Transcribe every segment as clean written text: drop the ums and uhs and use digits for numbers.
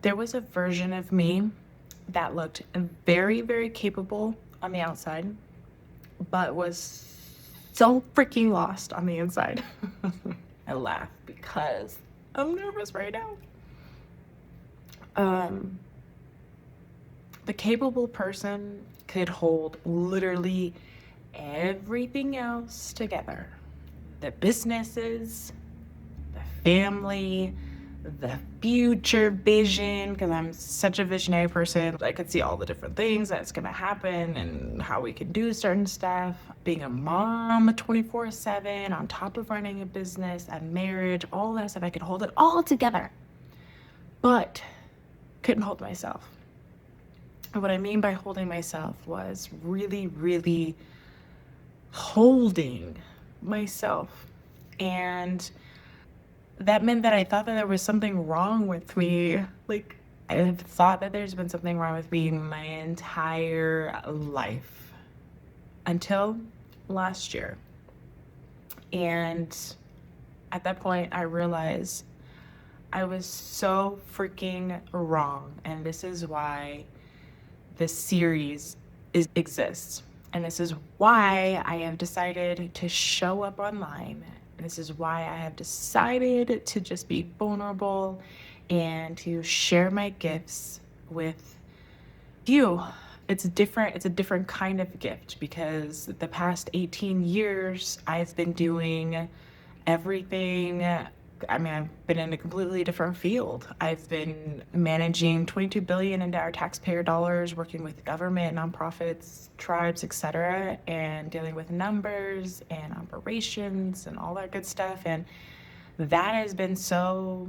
There was a version of me that looked very, very capable on the outside, but was so freaking lost on the inside. I laugh because I'm nervous right now. The capable person could hold literally everything else together. The businesses, the family, the future vision, because I'm such a visionary person. I could see all the different things that's going to happen and how we can do certain stuff. Being a mom 24/7, on top of running a business and marriage, all that stuff, I could hold it all together. But couldn't hold myself. And what I mean by holding myself was really, really holding myself. And that meant that I thought that there was something wrong with me. Like, I thought that there's been something wrong with me my entire life until last year. And at that point, I realized I was so freaking wrong. And this is why this series exists. And this is why I have decided to show up online. This is why I have decided to just be vulnerable and to share my gifts with you. It's a different kind of gift because the past 18 years I've been doing everything. I mean, I've been in a completely different field. I've been managing 22 billion in our taxpayer dollars, working with government, nonprofits, tribes, etc., and dealing with numbers and operations and all that good stuff. And that has been so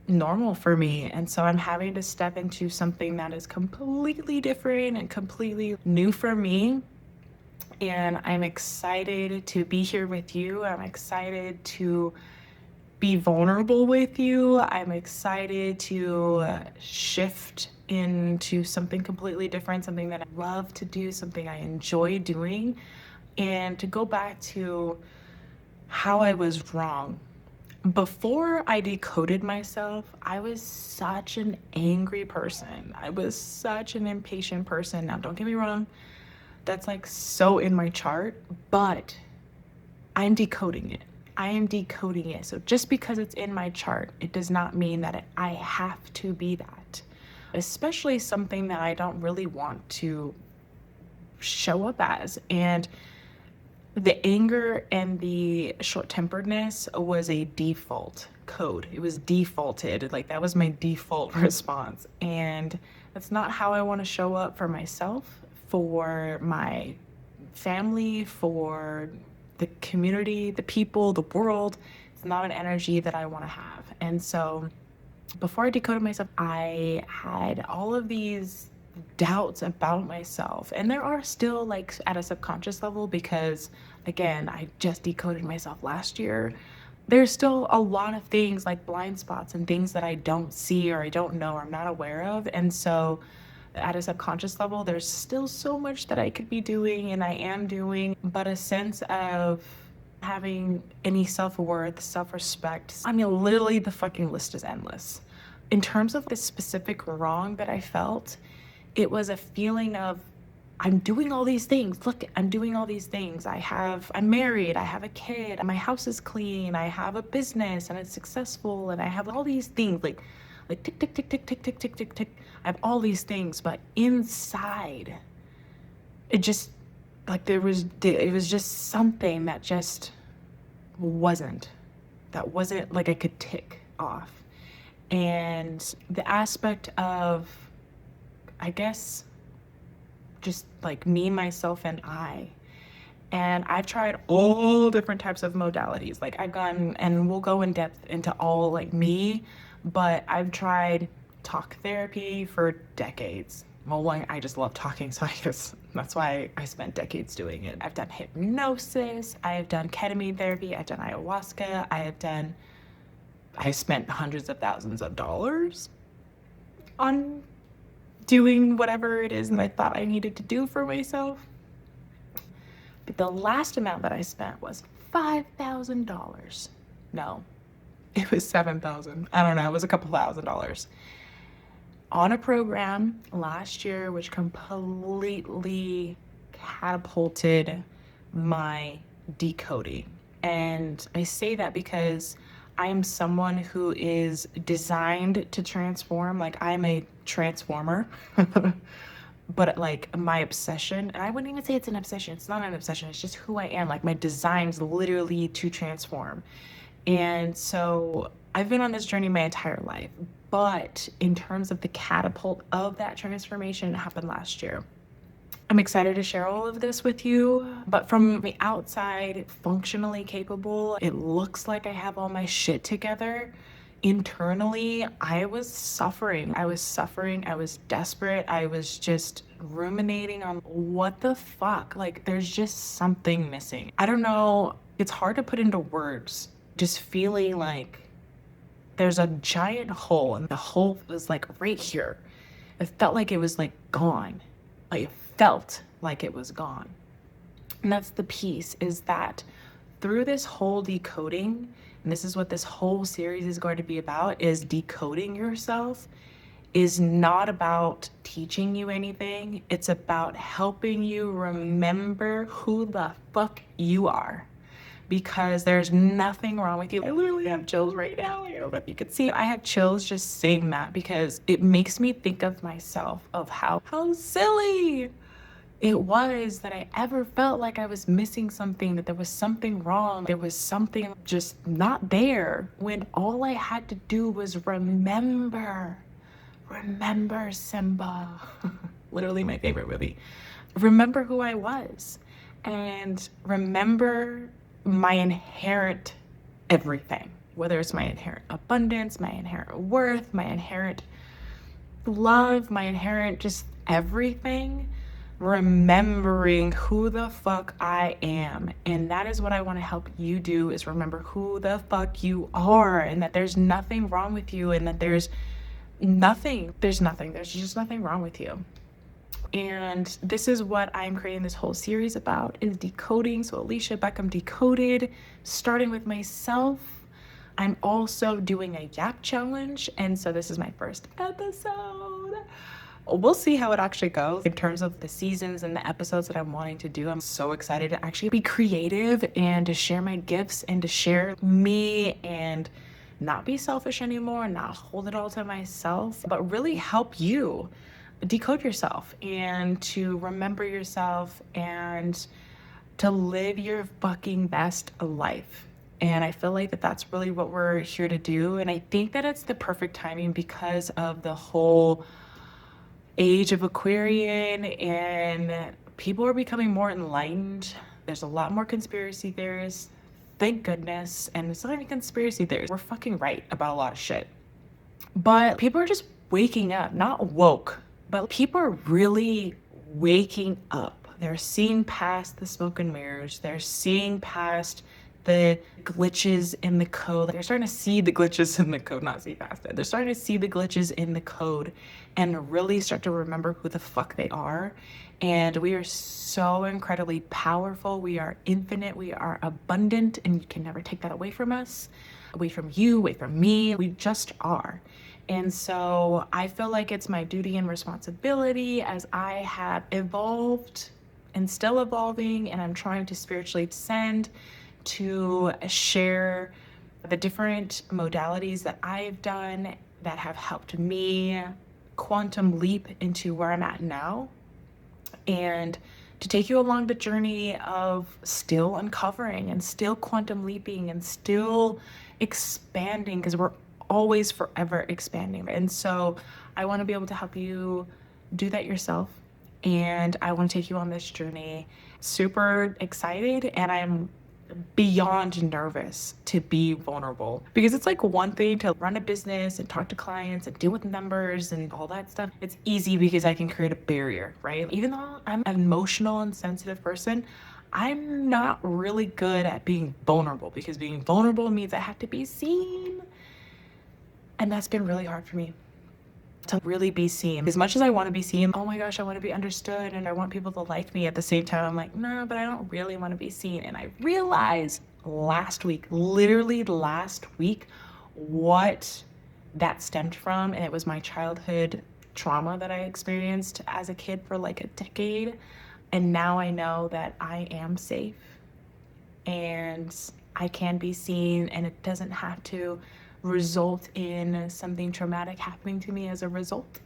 normal for me. And so I'm having to step into something that is completely different and completely new for me. And I'm excited to be here with you. I'm excited to be vulnerable with you. I'm excited to shift into something completely different, something that I love to do, something I enjoy doing, and to go back to how I was wrong. Before I decoded myself, I was such an angry person. I was such an impatient person. Now, don't get me wrong, that's like so in my chart, but I'm decoding it. I am decoding it. So just because it's in my chart, it does not mean that I have to be that. Especially something that I don't really want to show up as. And the anger and the short-temperedness was a default code. It was defaulted. Like that was my default response. And that's not how I want to show up for myself, for my family, for the community, the people, the world. It's not an energy that I want to have. And so before I decoded myself, I had all of these doubts about myself. And there are still like at a subconscious level because again, I just decoded myself last year. There's still a lot of things like blind spots and things that I don't see or I don't know or I'm not aware of. And so at a subconscious level, there's still so much that I could be doing and I am doing, but a sense of having any self-worth, self-respect. I mean, literally the fucking list is endless. In terms of the specific wrong that I felt, it was a feeling of I'm doing all these things. Look, I'm doing all these things. I'm married, I have a kid, my house is clean, I have a business and it's successful and I have all these things like tick, tick, tick, tick, tick, tick, tick, tick, tick. I have all these things, but inside, it just, like it was just something that just wasn't like I could tick off. And the aspect of, I guess, just like me, myself, and I. And I've tried all different types of modalities. Like I've gone, and we'll go in depth into all like me, but I've tried talk therapy for decades. Well, one, I just love talking, so I guess that's why I spent decades doing it. I've done hypnosis, I have done ketamine therapy, I've done ayahuasca, I spent hundreds of thousands of dollars on doing whatever it is that I thought I needed to do for myself. But the last amount that I spent was $5,000. No, it was $7,000. I don't know, it was a couple $1,000. on a program last year, which completely catapulted my decoding. And I say that because I am someone who is designed to transform. Like, I'm a transformer. But like my obsession, and I wouldn't even say it's an obsession. It's not an obsession. It's just who I am. Like, my design's literally to transform. And so I've been on this journey my entire life. But in terms of the catapult of that transformation, it happened last year. I'm excited to share all of this with you, but from the outside, functionally capable, it looks like I have all my shit together. Internally, I was suffering. I was suffering. I was desperate. I was just ruminating on what the fuck? Like, there's just something missing. I don't know. It's hard to put into words. Just feeling like there's a giant hole, and the hole was like right here. It felt like it was like gone. Like, it felt like it was gone. And that's the piece, is that through this whole decoding, and this is what this whole series is going to be about, is decoding yourself is not about teaching you anything. It's about helping you remember who the fuck you are. Because there's nothing wrong with you. I literally have chills right now. I don't know if you can see. I have chills just saying that, because it makes me think of myself, of how silly it was that I ever felt like I was missing something, that there was something wrong, there was something just not there, when all I had to do was remember Simba. Literally my favorite movie. Remember who I was, and remember my inherent everything, whether it's my inherent abundance, my inherent worth, my inherent love, my inherent just everything. Remembering who the fuck I am. And that is what I want to help you do, is remember who the fuck you are, and that there's nothing wrong with you, and that there's just nothing wrong with you. And this is what I'm creating this whole series about, is decoding. So Alicia Beckham Decoded, starting with myself. I'm also doing a gap challenge, and so this is my first episode. We'll see how it actually goes in terms of the seasons and the episodes that I'm wanting to do. I'm so excited to actually be creative and to share my gifts and to share me, and not be selfish anymore, not hold it all to myself, but really help you decode yourself and to remember yourself and to live your fucking best life. And I feel like that's really what we're here to do. And I think that it's the perfect timing because of the whole age of Aquarian, and people are becoming more enlightened. There's a lot more conspiracy theories, thank goodness. And it's not even conspiracy theories. We're fucking right about a lot of shit. But people are just waking up, not woke, but people are really waking up. They're seeing past the smoke and mirrors. They're seeing past the glitches in the code. They're starting to see the glitches in the code, not see past it. They're starting to see the glitches in the code and really start to remember who the fuck they are. And we are so incredibly powerful. We are infinite. We are abundant, and you can never take that away from us, away from you, away from me. We just are. And so I feel like it's my duty and responsibility, as I have evolved and still evolving, and I'm trying to spiritually ascend, to share the different modalities that I've done that have helped me quantum leap into where I'm at now, and to take you along the journey of still uncovering and still quantum leaping and still expanding, because we're always forever expanding. And so I want to be able to help you do that yourself, and I want to take you on this journey. Super excited, and I'm beyond nervous to be vulnerable, because it's like one thing to run a business and talk to clients and deal with numbers and all that stuff. It's easy because I can create a barrier, right? Even though I'm an emotional and sensitive person, I'm not really good at being vulnerable, because being vulnerable means I have to be seen. And that's been really hard for me, to really be seen. As much as I want to be seen, oh my gosh, I want to be understood and I want people to like me, at the same time I'm like, no, but I don't really want to be seen. And I realized literally last week, what that stemmed from. And it was my childhood trauma that I experienced as a kid for like a decade. And now I know that I am safe and I can be seen, and it doesn't have to result in something traumatic happening to me as a result.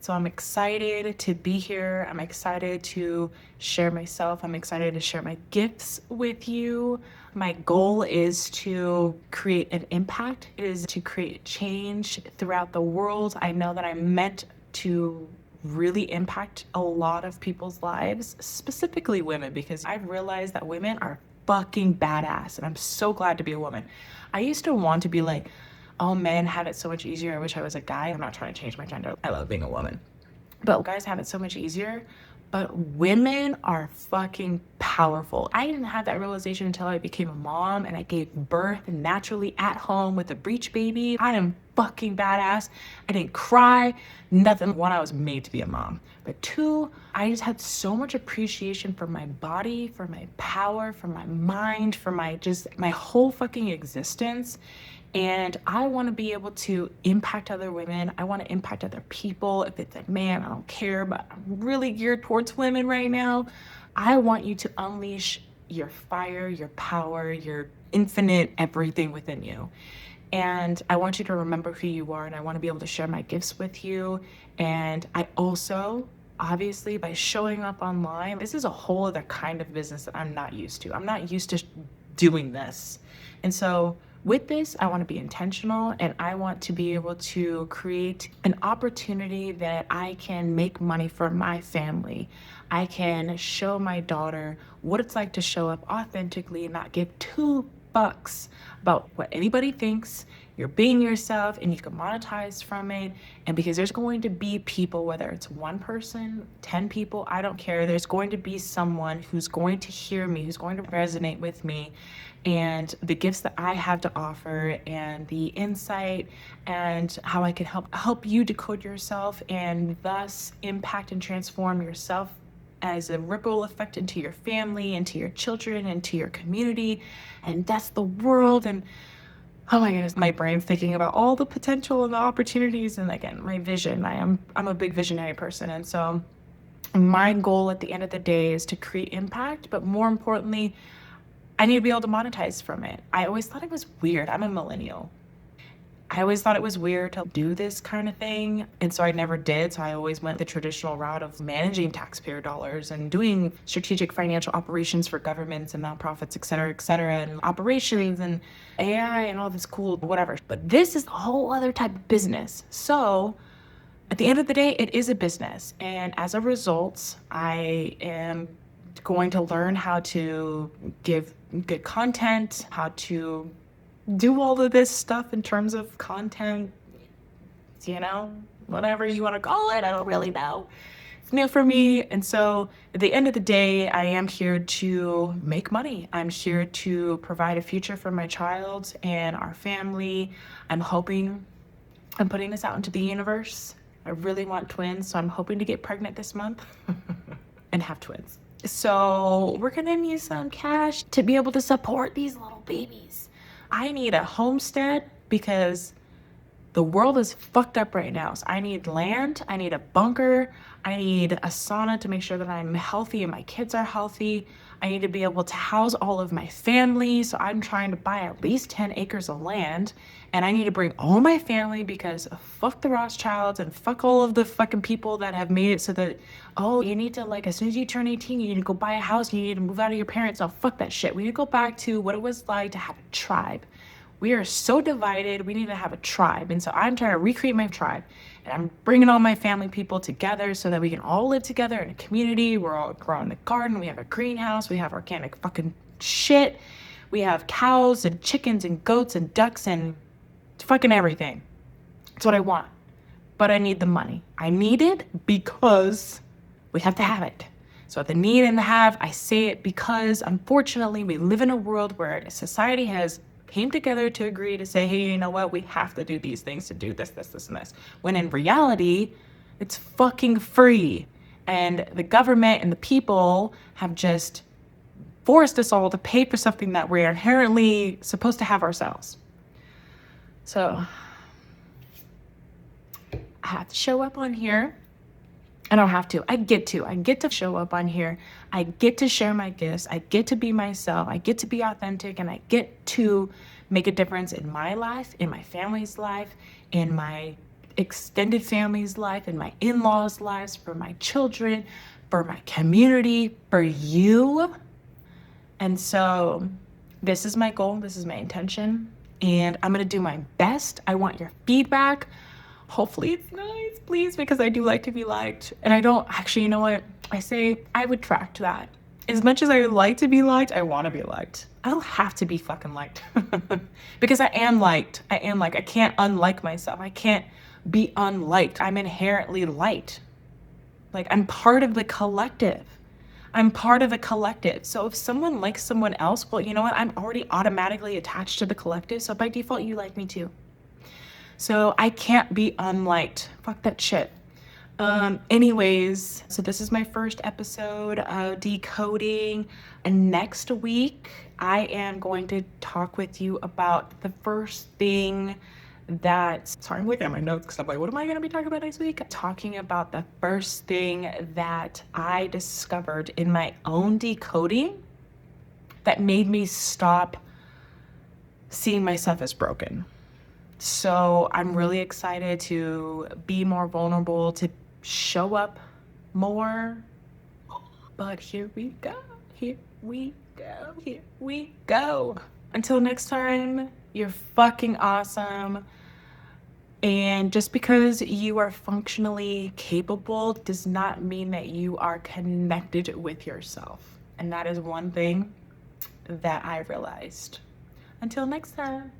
So I'm excited to be here. I'm excited to share myself. I'm excited to share my gifts with you. My goal is to create an impact. It is to create change throughout the world. I know that I'm meant to really impact a lot of people's lives, specifically women, because I've realized that women are fucking badass, and I'm so glad to be a woman. I used to want to be like, oh, men have it so much easier. I wish I was a guy. I'm not trying to change my gender. I love being a woman. But guys have it so much easier. But women are fucking powerful. I didn't have that realization until I became a mom and I gave birth naturally at home with a breech baby. I am fucking badass. I didn't cry, nothing. One, I was made to be a mom. But two, I just had so much appreciation for my body, for my power, for my mind, for my whole fucking existence. And I want to be able to impact other women. I want to impact other people. If it's a man, I don't care, but I'm really geared towards women right now. I want you to unleash your fire, your power, your infinite everything within you. And I want you to remember who you are, and I want to be able to share my gifts with you. And I also, obviously, by showing up online, this is a whole other kind of business that I'm not used to. I'm not used to doing this. And so with this, I want to be intentional, and I want to be able to create an opportunity that I can make money for my family. I can show my daughter what it's like to show up authentically and not give two fucks about what anybody thinks. You're being yourself and you can monetize from it. And because there's going to be people, whether it's one person, 10 people, I don't care. There's going to be someone who's going to hear me, who's going to resonate with me, and the gifts that I have to offer, and the insight, and how I can help you decode yourself and thus impact and transform yourself as a ripple effect into your family, into your children, into your community, and that's the world. And oh my goodness, my brain's thinking about all the potential and the opportunities, and again, my vision. I'm a big visionary person, and so my goal at the end of the day is to create impact, but more importantly, I need to be able to monetize from it. I always thought it was weird. I'm a millennial. I always thought it was weird to do this kind of thing, and so I never did. So I always went the traditional route of managing taxpayer dollars and doing strategic financial operations for governments and nonprofits, et cetera, and operations and AI and all this cool whatever. But this is a whole other type of business. So at the end of the day, it is a business. And as a result, I am going to learn how to give good content, how to do all of this stuff in terms of content, whatever you want to call it. I don't really know. It's new for me. And so at the end of the day, I am here to make money. I'm here to provide a future for my child and our family. I'm putting this out into the universe. I really want twins, so I'm hoping to get pregnant this month and have twins. So we're gonna need some cash to be able to support these little babies. I need a homestead because the world is fucked up right now. So I need land, I need a bunker, I need a sauna to make sure that I'm healthy and my kids are healthy. I need to be able to house all of my family. So I'm trying to buy at least 10 acres of land, and I need to bring all my family because fuck the Rothschilds and fuck all of the fucking people that have made it so that, oh, you need to, like, as soon as you turn 18, you need to go buy a house, you need to move out of your parents. Oh, fuck that shit. We need to go back to what it was like to have a tribe. We are so divided. We need to have a tribe. And so I'm trying to recreate my tribe. And I'm bringing all my family people together so that we can all live together in a community. We're all growing a garden. We have a greenhouse. We have organic fucking shit. We have cows and chickens and goats and ducks and fucking everything. That's what I want. But I need the money. I need it because we have to have it. So the need and the have, I say it because unfortunately we live in a world where society has came together to agree to say, hey, you know what? We have to do these things to do this, and this. When in reality, it's fucking free. And the government and the people have just forced us all to pay for something that we're inherently supposed to have ourselves. So have to show up on here. I don't have to. I get to show up on here. I get to share my gifts. I get to be myself. I get to be authentic, and I get to make a difference in my life, in my family's life, in my extended family's life, in my in-laws' lives, for my children, for my community, for you. And so this is my goal. This is my intention. And I'm going to do my best. I want your feedback. Hopefully it's nice, please, because I do like to be liked. And I don't actually, you know what? I say I would track that. As much as I would like to be liked, I want to be liked. I don't have to be fucking liked because I am liked. I am like, I can't unlike myself. I can't be unliked. I'm inherently light. Like, I'm part of the collective. I'm part of the collective. So if someone likes someone else, well, you know what? I'm already automatically attached to the collective. So by default, you like me too. So I can't be unliked. Fuck that shit. Anyways, so this is my first episode of Decoding. And next week, I am going to talk with you about the first thing that, sorry, I'm looking at my notes because I'm like, what am I going to be talking about next week? Talking about the first thing that I discovered in my own decoding that made me stop seeing myself as broken. So I'm really excited to be more vulnerable, to show up more. But here we go. Here we go. Here we go. Until next time, you're fucking awesome. And just because you are functionally capable does not mean that you are connected with yourself. And that is one thing that I realized. Until next time.